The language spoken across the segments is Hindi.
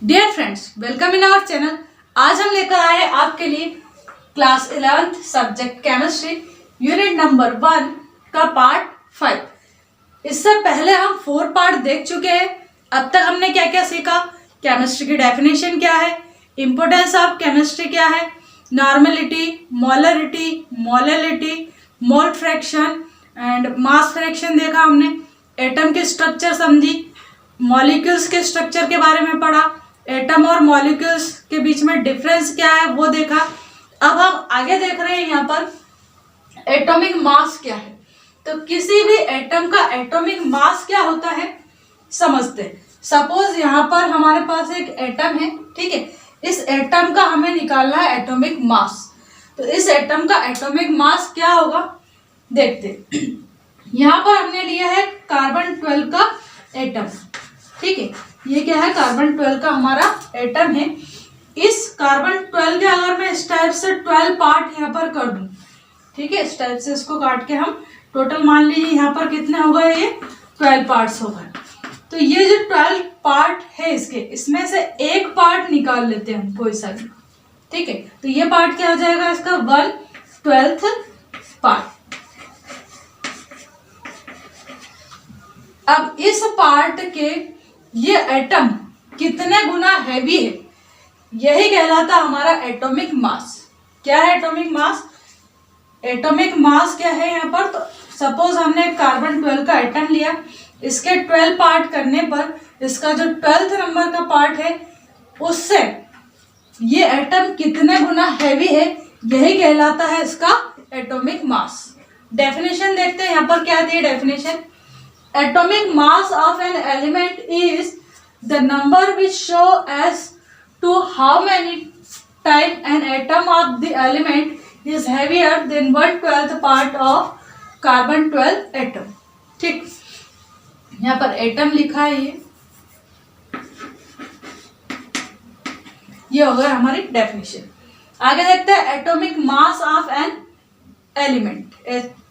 Dear friends, welcome in our channel. आज हम लेकर आए हैं आपके लिए class 11th subject chemistry unit number 1 का पार्ट 5। इससे पहले हम 4 पार्ट देख चुके हैं। अब तक हमने क्या क्या सीखा, केमिस्ट्री की डेफिनेशन क्या है, इंपोर्टेंस ऑफ केमिस्ट्री क्या है, normality, molarity, molality, mole fraction and mass fraction देखा हमने, एटम के स्ट्रक्चर समझी, मॉलिक्यूल्स के स्ट्रक्चर के बारे में पढ़ा, एटम और मॉलिक्यूल्स के बीच में डिफरेंस क्या है वो देखा। अब हम आगे देख रहे हैं यहाँ पर एटॉमिक मास क्या है। तो किसी भी एटम का एटॉमिक मास क्या होता है समझते हैं। सपोज यहाँ पर हमारे पास एक एटम है, ठीक है। इस एटम का हमें निकालना है एटॉमिक मास। तो इस एटम का एटॉमिक मास क्या होगा देखते। यहाँ पर हमने लिया है कार्बन 12 का एटम, ठीक है। ये क्या है, कार्बन 12 का हमारा एटम है। इस कार्बन 12 के अगर मैं इस टाइप से 12 पार्ट यहाँ पर कर दूं, ठीक है, इस टाइप से इसको काट के हम टोटल मान लीजिए यहाँ पर कितने हो गए, ये 12 पार्ट्स हो गए। तो ये जो 12 पार्ट है इसके, इसमें से एक पार्ट निकाल लेते हैं हम कोई सा भी, ठीक है। तो ये पार्ट क्या हो जाएगा इसका 1/12 पार्ट। अब इस पार्ट के ये एटम कितने गुना हैवी है, यही कहलाता हमारा एटॉमिक मास। क्या है एटॉमिक मास? एटॉमिक मास क्या है यहाँ पर, तो सपोज हमने कार्बन 12 का एटम लिया, इसके 12 पार्ट करने पर इसका जो 12th नंबर का पार्ट है उससे ये एटम कितने गुना हैवी है, यही कहलाता है इसका एटॉमिक मास। डेफिनेशन देखते हैं यहाँ पर क्या दी है definition. Atomic mass of an element is the number which show as to how many time an atom of the element is heavier than 1/12 part of carbon 12 atom। ठीक, यहाँ पर एटम लिखा है, ये हो गया हमारी डेफिनेशन। आगे देखते हैं atomic mass of an element.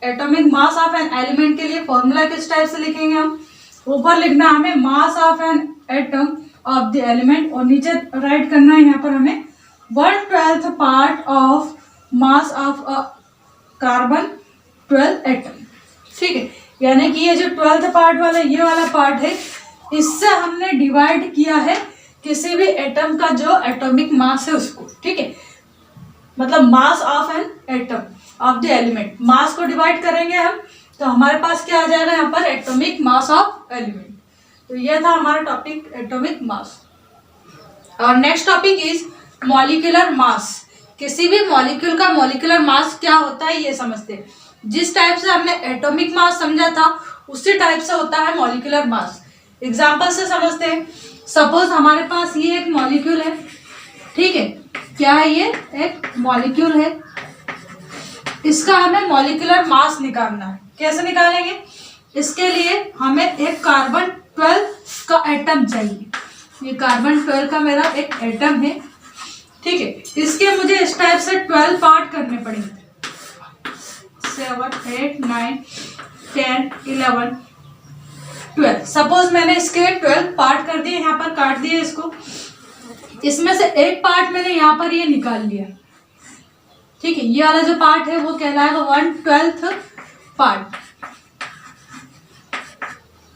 Atomic mass of an element के लिए फॉर्मूला किस टाइप से लिखेंगे हम, ऊपर लिखना हमें मास of an atom of the element और नीचे राइट करना है यहाँ पर हमें 1/12 part of mass of carbon 12 atom, ठीक है। यानी कि ये जो 12th पार्ट वाला ये वाला पार्ट है, इससे हमने डिवाइड किया है किसी भी एटम का जो एटॉमिक मास है उसको, ठीक है। मतलब mass of an atom of the element, mass को डिवाइड करेंगे हम तो हमारे पास क्या आ जाएगा यहाँ पर एटॉमिक मास ऑफ एलिमेंट। तो ये था हमारा टॉपिक एटॉमिक मास। और next topic is molecular mass. किसी भी मॉलिक्यूल का मॉलिक्यूलर मास क्या होता है ये समझते हैं। जिस टाइप से हमने एटॉमिक मास समझा था उसी टाइप से होता है मॉलिक्यूलर मास। एग्जाम्पल से समझते हैं। सपोज हमारे पास ये एक मॉलिक्यूल है, ठीक है। क्या है, ये एक मॉलिक्यूल है, इसका हमें मॉलिक्यूलर मास निकालना है। कैसे निकालेंगे, इसके लिए हमें एक कार्बन 12 का एटम चाहिए। ये कार्बन 12 का मेरा एक एटम है, ठीक है। इसके मुझे इस टाइप से 12 पार्ट करने पड़ेंगे, 7 8 9 10 11 12। सपोज मैंने इसके 12 पार्ट कर दिए, यहाँ पर काट दिए इसको। इसमें से एक पार्ट मैंने यहाँ पर ये निकाल लिया, ठीक है। ये वाला जो पार्ट है वो कहलाएगा 1/12 पार्ट।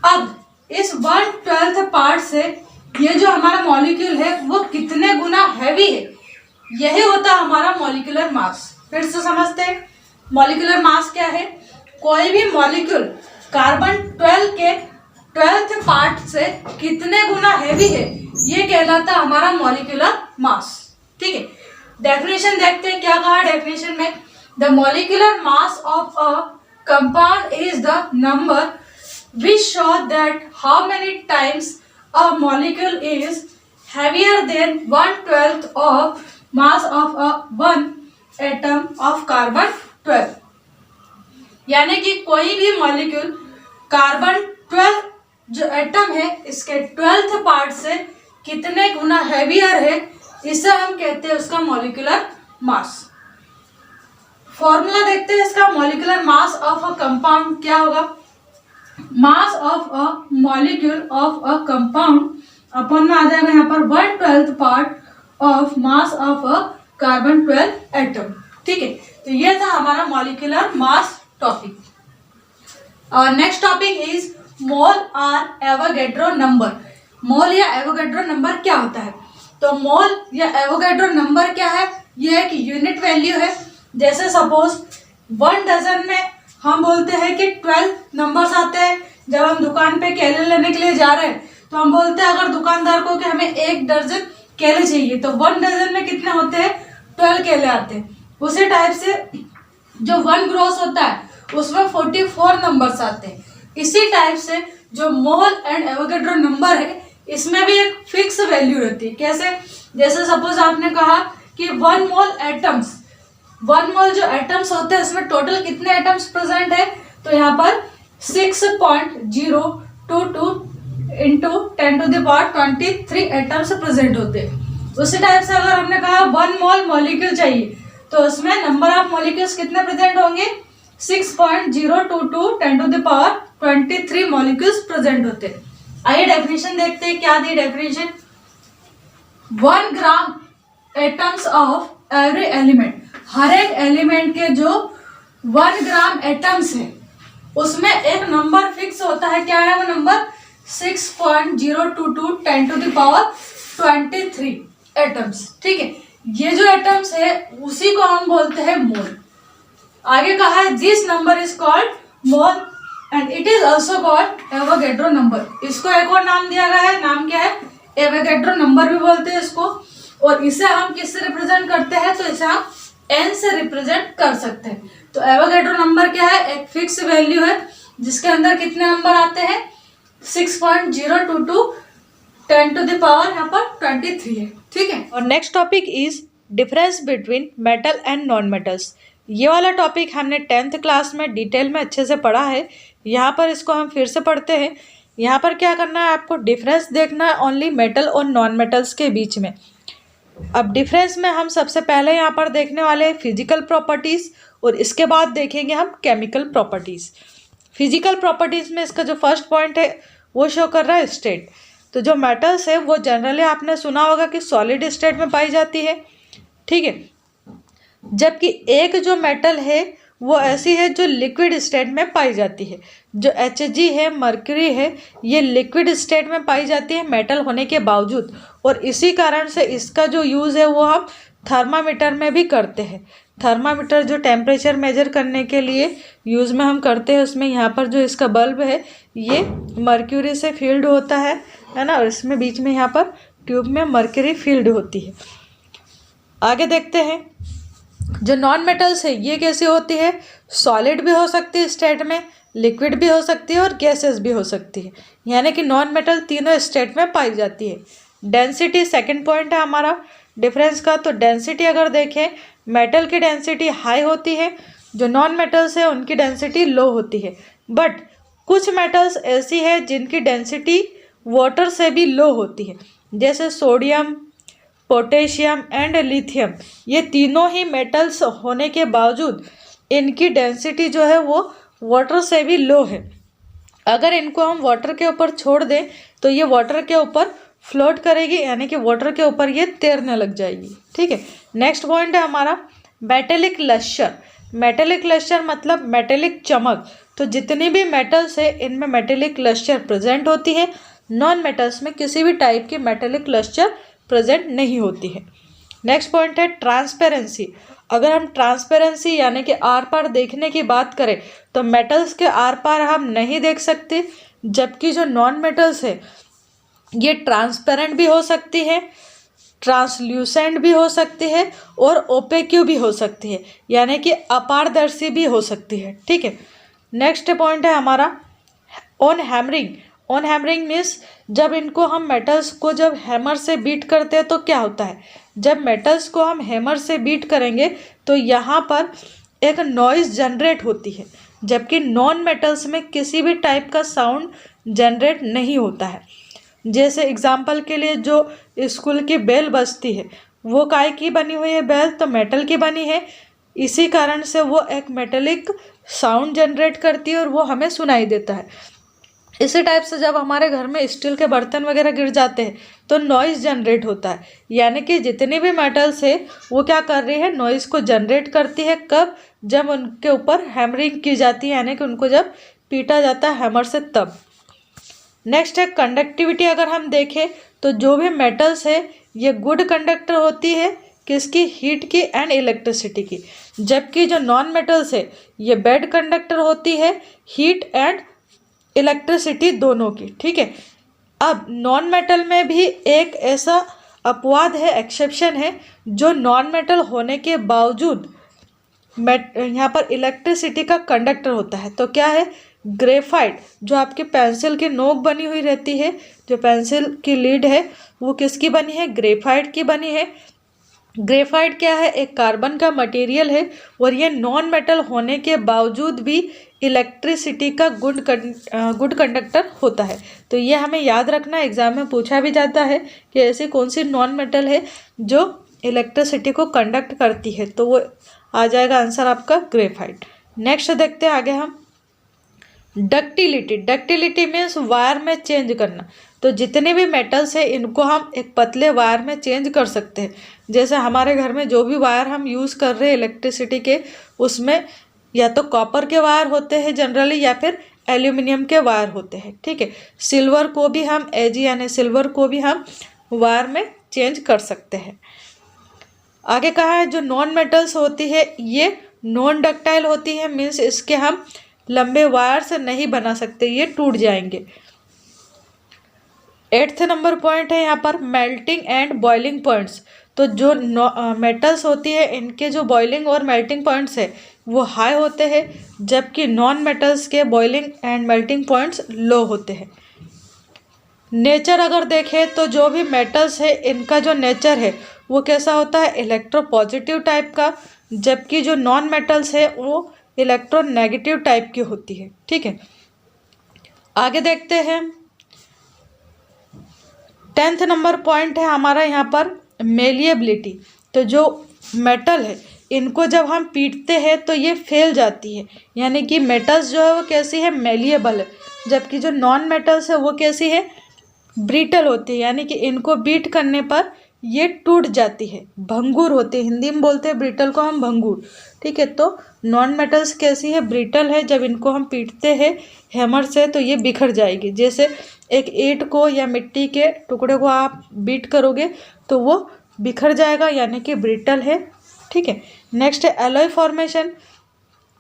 अब इस 1/12 पार्ट से ये जो हमारा मॉलिक्यूल है वो कितने गुना हैवी है, यही होता है हमारा मॉलिक्यूलर मास। फिर से समझते हैं मॉलिक्यूलर मास क्या है। कोई भी मॉलिक्यूल कार्बन 12 के 12th पार्ट से कितने गुना हैवी है, ये कहलाता है हमारा मॉलिक्यूलर मास, ठीक है। डेफिनेशन देखते हैं क्या कहा डेफिनेशन में। The molecular mass of a compound is the number which show that how many times a molecule is heavier than 1/12 of mass of a 1 atom of carbon 12। यानी कि कोई भी मॉलिक्यूल कार्बन 12 जो एटम है इसके 12th पार्ट से कितने गुना हैवियर है, इसे हम कहते हैं उसका मॉलिक्यूलर मास। फॉर्मूला देखते हैं इसका। Molecular mass of a compound क्या होगा, mass of a molecule of a compound अपन में आ जाएगा यहाँ पर 1/12 part of mass of a carbon 12 atom. ठीक है, तो ये था हमारा मॉलिक्यूलर मास टॉपिक। और नेक्स्ट टॉपिक इज मोल और एवोगैड्रो नंबर। मोल या एवोगैड्रो नंबर क्या होता है? तो मोल या एवोगैड्रो नंबर क्या है? ये एक यूनिट वैल्यू है। जैसे सपोज 1 डजन में हम बोलते हैं कि 12 नंबर्स आते हैं। जब हम दुकान पे केले लेने के लिए जा रहे हैं तो हम बोलते हैं अगर दुकानदार को कि हमें 1 दर्जन केले चाहिए, तो 1 डजन में कितने होते हैं? 12 केले आते हैं। उसी टाइप से जो 1 ग्रोस होता है उसमें 44 नंबर्स आते हैं। इसी टाइप से जो मोल एंड एवोगैड्रो नंबर है इसमें भी एक फिक्स वैल्यू रहती है। कैसे? जैसे सपोज आपने कहा कि 1 मोल एटम्स, 1 मोल जो एटम्स होते हैं उसमें टोटल कितने एटम्स प्रेजेंट है? तो यहाँ पर 6.022 इंटू 10⁻23 एटम्स प्रेजेंट होते हैं। उसी टाइप से अगर हमने कहा 1 मोल मॉलिक्यूल चाहिए तो उसमें नंबर ऑफ मॉलिक्यूल्स कितने प्रेजेंट होंगे? 6.022 10⁻23 मॉलिक्यूल्स प्रेजेंट होते हैं। आइए डेफिनेशन देखते हैं, क्या दी definition. 1 gram atoms of every element, हर एक एलिमेंट के जो 1 ग्राम एटम्स है उसमें एक नंबर फिक्स होता है। क्या है वो नंबर? 6.022 10⁻23 एटम्स। ठीक है, ये जो एटम्स है उसी को हम बोलते हैं मोल। आगे कहा है this number is called mole and it is also called Avogadro number. इसको एक और नाम दिया गया है, नाम क्या है? एवोगैड्रो नंबर भी बोलते हैं इसको। और इसे हम किससे रिप्रेजेंट करते हैं? तो इसे हम n से रिप्रेजेंट कर सकते हैं। तो एवोगैड्रो नंबर क्या है? एक फिक्स वैल्यू है जिसके अंदर कितने नंबर आते हैं? 6.022 यहाँ पर 23 है। ठीक है, और next topic is difference between metal and non metals. ये वाला टॉपिक हमने 10th क्लास में डिटेल में अच्छे से पढ़ा है। यहाँ पर इसको हम फिर से पढ़ते हैं। यहाँ पर क्या करना है आपको? डिफरेंस देखना है ओनली मेटल और नॉन मेटल्स के बीच में। अब डिफरेंस में हम सबसे पहले यहाँ पर देखने वाले हैं फिजिकल प्रॉपर्टीज़ और इसके बाद देखेंगे हम केमिकल प्रॉपर्टीज़। फिजिकल प्रॉपर्टीज़ में इसका जो फर्स्ट पॉइंट है वो शो कर रहा है स्टेट। तो जो मेटल्स है वो जनरली आपने सुना होगा कि सॉलिड स्टेट में पाई जाती है। ठीक है, जबकि एक जो मेटल है वो ऐसी है जो लिक्विड स्टेट में पाई जाती है। जो Hg है, मर्क्यूरी है, ये लिक्विड स्टेट में पाई जाती है मेटल होने के बावजूद। और इसी कारण से इसका जो यूज़ है वो हम थर्मामीटर में भी करते हैं। थर्मामीटर जो टेम्परेचर मेजर करने के लिए यूज़ में हम करते हैं, उसमें यहाँ पर जो इसका बल्ब है ये मर्क्यूरी से फील्ड होता है ना, और इसमें बीच में यहाँ पर ट्यूब में मर्क्यूरी फील्ड होती है। आगे देखते हैं जो नॉन मेटल्स है ये कैसी होती है? सॉलिड भी हो सकती है स्टेट में, लिक्विड भी हो सकती है और गैसेस भी हो सकती है। यानी कि नॉन मेटल तीनों स्टेट में पाई जाती है। डेंसिटी सेकंड पॉइंट है हमारा डिफरेंस का। तो डेंसिटी अगर देखें, मेटल की डेंसिटी हाई होती है, जो नॉन मेटल्स है उनकी डेंसिटी लो होती है। बट कुछ मेटल्स ऐसी है जिनकी डेंसिटी वाटर से भी लो होती है, जैसे सोडियम, पोटेशियम एंड लिथियम। ये तीनों ही मेटल्स होने के बावजूद इनकी डेंसिटी जो है वो वाटर से भी लो है। अगर इनको हम वाटर के ऊपर छोड़ दें तो ये वाटर के ऊपर फ्लोट करेगी, यानी कि वाटर के ऊपर ये तैरने लग जाएगी। ठीक है, नेक्स्ट पॉइंट है हमारा मेटेलिक लस्टर। मेटेलिक लस्टर मतलब मेटेलिक चमक। तो जितनी भी मेटल्स है इनमें मेटेलिक लस्टर प्रेजेंट होती है। नॉन मेटल्स में किसी भी टाइप की मेटेलिक लस्टर प्रेजेंट नहीं होती है। नेक्स्ट पॉइंट है ट्रांसपेरेंसी। अगर हम ट्रांसपेरेंसी यानी कि आर पार देखने की बात करें तो मेटल्स के आर पार हम नहीं देख सकते, जबकि जो नॉन मेटल्स है ये ट्रांसपेरेंट भी हो सकती है, ट्रांसल्यूसेंट भी हो सकती है और ओपेक्यू भी हो सकती है, यानी कि अपारदर्शी भी हो सकती है। ठीक है, नेक्स्ट पॉइंट है हमारा on hammering. On hammering means जब इनको हम मेटल्स को जब हैमर से बीट करते हैं तो क्या होता है? जब मेटल्स को हम हैमर से बीट करेंगे तो यहाँ पर एक नॉइज़ जनरेट होती है, जबकि नॉन मेटल्स में किसी भी टाइप का साउंड जनरेट नहीं होता है। जैसे एग्जांपल के लिए जो स्कूल की बेल बजती है वो काय की बनी हुई है? बेल तो मेटल की बनी है। इसी कारण से वो एक मेटेलिक साउंड जनरेट करती है और वो हमें सुनाई देता है। इसी टाइप से जब हमारे घर में स्टील के बर्तन वगैरह गिर जाते हैं तो नॉइज़ जनरेट होता है, यानी कि जितनी भी मेटल्स है वो क्या कर रही है, नॉइज़ को जनरेट करती है। कब? जब उनके ऊपर हैमरिंग की जाती है, यानी कि उनको जब पीटा जाता है हैमर से तब। नेक्स्ट है कंडक्टिविटी। अगर हम देखें तो जो भी मेटल्स है ये गुड कंडक्टर होती है, किसकी? हीट की एंड इलेक्ट्रिसिटी की। जबकि जो नॉन मेटल्स है ये बैड कंडक्टर होती है, हीट एंड इलेक्ट्रिसिटी दोनों की। ठीक है, अब नॉन मेटल में भी एक ऐसा अपवाद है, एक्सेप्शन है, जो नॉन मेटल होने के बावजूद यहाँ पर इलेक्ट्रिसिटी का कंडक्टर होता है। तो क्या है? ग्रेफाइट। जो आपकी पेंसिल की नोक बनी हुई रहती है, जो पेंसिल की लीड है वो किसकी बनी है? ग्रेफाइट की बनी है। ग्रेफाइट क्या है? एक कार्बन का मटेरियल है और ये नॉन मेटल होने के बावजूद भी इलेक्ट्रिसिटी का गुड कंडक्टर होता है। तो ये हमें याद रखना, एग्जाम में पूछा भी जाता है कि ऐसी कौन सी नॉन मेटल है जो इलेक्ट्रिसिटी को कंडक्ट करती है, तो वो आ जाएगा आंसर आपका ग्रेफाइट। नेक्स्ट देखते हैं आगे हम डक्टिलिटी। डक्टिलिटी मीन्स वायर में चेंज करना। तो जितने भी मेटल्स है इनको हम एक पतले वायर में चेंज कर सकते हैं। जैसे हमारे घर में जो भी वायर हम यूज़ कर रहे हैं इलेक्ट्रिसिटी के, उसमें या तो कॉपर के वायर होते हैं जनरली, या फिर एल्यूमिनियम के वायर होते हैं। ठीक है, सिल्वर को भी हम यानी सिल्वर को भी हम वायर में चेंज कर सकते हैं। आगे कहा है जो नॉन मेटल्स होती है ये नॉन डक्टाइल होती है, मीन्स इसके हम लंबे वायर से नहीं बना सकते, ये टूट जाएंगे। 8th नंबर पॉइंट है यहाँ पर मेल्टिंग एंड बॉइलिंग पॉइंट्स। तो जो मेटल्स होती है इनके जो बॉइलिंग और मेल्टिंग पॉइंट्स है वो हाई होते हैं, जबकि नॉन मेटल्स के बॉइलिंग एंड मेल्टिंग पॉइंट्स लो होते हैं। नेचर अगर देखें तो जो भी मेटल्स है इनका जो नेचर है वो कैसा होता है? इलेक्ट्रोपॉजिटिव टाइप का, जबकि जो नॉन मेटल्स है वो इलेक्ट्रोनेगेटिव टाइप की होती है। ठीक है, आगे देखते हैं 10th नंबर पॉइंट है हमारा यहाँ पर मेलिएबिलिटी। तो जो मेटल है इनको जब हम पीटते हैं तो ये फैल जाती है, यानी कि मेटल्स जो है वो कैसी है? मेलिएबल है, जबकि जो नॉन मेटल्स है वो कैसी है? ब्रिटल होती है, यानी कि इनको बीट करने पर ये टूट जाती है, भंगुर होती है। हिंदी में बोलते हैं ब्रिटल को हम भंगुर। ठीक है, तो नॉन मेटल्स कैसी है? ब्रिटल है। जब इनको हम पीटते हैं हैमर से तो ये बिखर जाएगी। जैसे एक ईंट को या मिट्टी के टुकड़े को आप बीट करोगे तो वो बिखर जाएगा, यानी कि ब्रिटल है। ठीक है, नेक्स्ट है एलॉय फॉर्मेशन।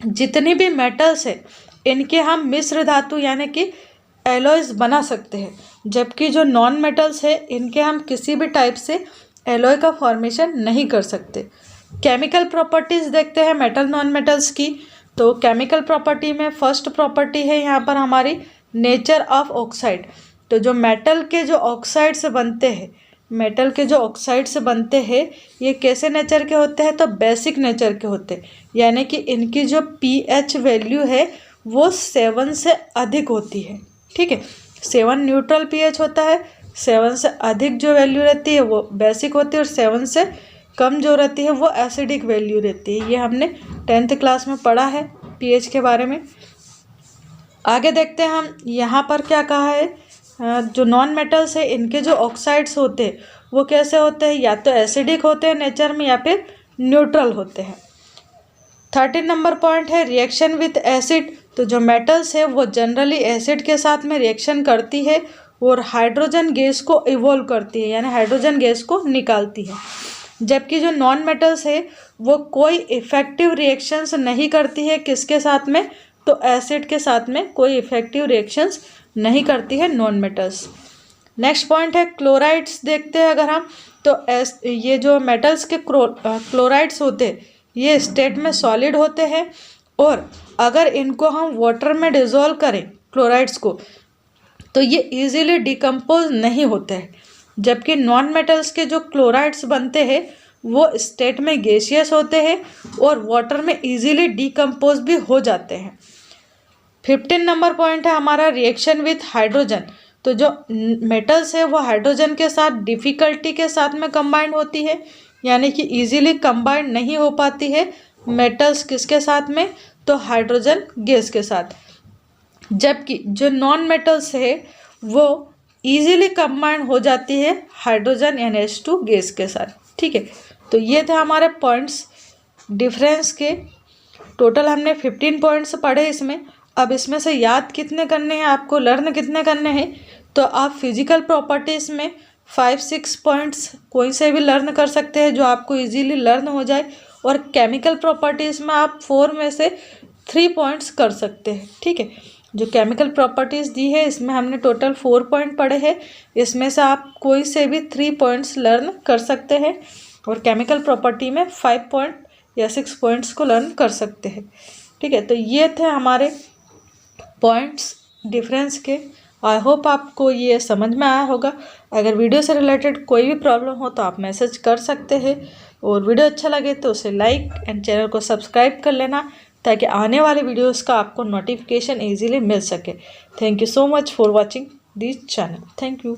जितनी भी मेटल्स है इनके हम मिश्र धातु यानी कि एलॉयज बना सकते हैं, जबकि जो नॉन मेटल्स है इनके हम किसी भी टाइप से एलॉय का फॉर्मेशन नहीं कर सकते। केमिकल प्रॉपर्टीज़ देखते हैं मेटल नॉन मेटल्स की। तो केमिकल प्रॉपर्टी में फर्स्ट प्रॉपर्टी है यहाँ पर हमारी नेचर ऑफ ऑक्साइड। तो जो मेटल के जो ऑक्साइड से बनते हैं, मेटल के जो ऑक्साइड से बनते हैं ये कैसे नेचर के होते हैं? तो बेसिक नेचर के होते हैं, यानी कि इनकी जो pH वैल्यू है वो 7 से अधिक होती है। ठीक है, 7 न्यूट्रल pH होता है, 7 से अधिक जो वैल्यू रहती है वो बेसिक होती है, और 7 से कम जो रहती है वो एसिडिक वैल्यू रहती है। ये हमने 10th क्लास में पढ़ा है pH के बारे में। आगे देखते हैं हम यहाँ पर क्या कहा है। जो नॉन मेटल्स है इनके जो ऑक्साइड्स होते हैं वो कैसे होते हैं? या तो एसिडिक होते हैं नेचर में या फिर न्यूट्रल होते हैं। 13 नंबर पॉइंट है रिएक्शन विथ एसिड। तो जो मेटल्स है वो जनरली एसिड के साथ में रिएक्शन करती है और हाइड्रोजन गैस को इवॉल्व करती है, यानी हाइड्रोजन गैस को निकालती है। जबकि जो नॉन मेटल्स है वो कोई इफेक्टिव रिएक्शंस नहीं करती है, किसके साथ में? तो एसिड के साथ में कोई इफेक्टिव रिएक्शंस नहीं करती है नॉन मेटल्स। नेक्स्ट पॉइंट है क्लोराइड्स। देखते हैं अगर हम तो ये जो मेटल्स के क्लोराइड्स होते हैं ये स्टेट में सॉलिड होते हैं, और अगर इनको हम वाटर में डिज़ोल्व करें क्लोराइड्स को तो ये इजीली डिकम्पोज नहीं होते हैं। जबकि नॉन मेटल्स के जो क्लोराइड्स बनते हैं वो स्टेट में गैसियस होते हैं और वाटर में इजीली डिकम्पोज भी हो जाते हैं। 15 नंबर पॉइंट है हमारा रिएक्शन विथ हाइड्रोजन। तो जो मेटल्स है वो हाइड्रोजन के साथ डिफ़िकल्टी के साथ में कंबाइंड होती है, यानी कि इजीली कंबाइंड नहीं हो पाती है मेटल्स किसके साथ में? तो हाइड्रोजन गैस के साथ। जबकि जो नॉन मेटल्स है वो इजीली कंबाइन हो जाती है हाइड्रोजन NH2 गैस के साथ। ठीक है, तो ये थे हमारे पॉइंट्स डिफरेंस के। टोटल हमने 15 पॉइंट्स पढ़े इसमें। अब इसमें से याद कितने करने हैं आपको, लर्न कितने करने हैं, तो आप फिजिकल प्रॉपर्टीज़ में 5-6 पॉइंट्स कोई से भी लर्न कर सकते हैं जो आपको इजीली लर्न हो जाए, और केमिकल प्रॉपर्टीज़ में आप 4 में से 3 पॉइंट्स कर सकते हैं। ठीक है, जो केमिकल प्रॉपर्टीज़ दी है इसमें हमने टोटल 4 पॉइंट पढ़े हैं, इसमें से आप कोई से भी 3 पॉइंट्स लर्न कर सकते हैं, और केमिकल प्रॉपर्टी में 5 पॉइंट या 6 पॉइंट्स को लर्न कर सकते हैं। ठीक है, तो ये थे हमारे पॉइंट्स डिफरेंस के। आई होप आपको ये समझ में आया होगा। अगर वीडियो से रिलेटेड कोई भी प्रॉब्लम हो तो आप मैसेज कर सकते हैं, और वीडियो अच्छा लगे तो उसे लाइक एंड चैनल को सब्सक्राइब कर लेना ताकि आने वाले वीडियोस का आपको नोटिफिकेशन इजीली मिल सके। Thank you so much for watching this channel. Thank you.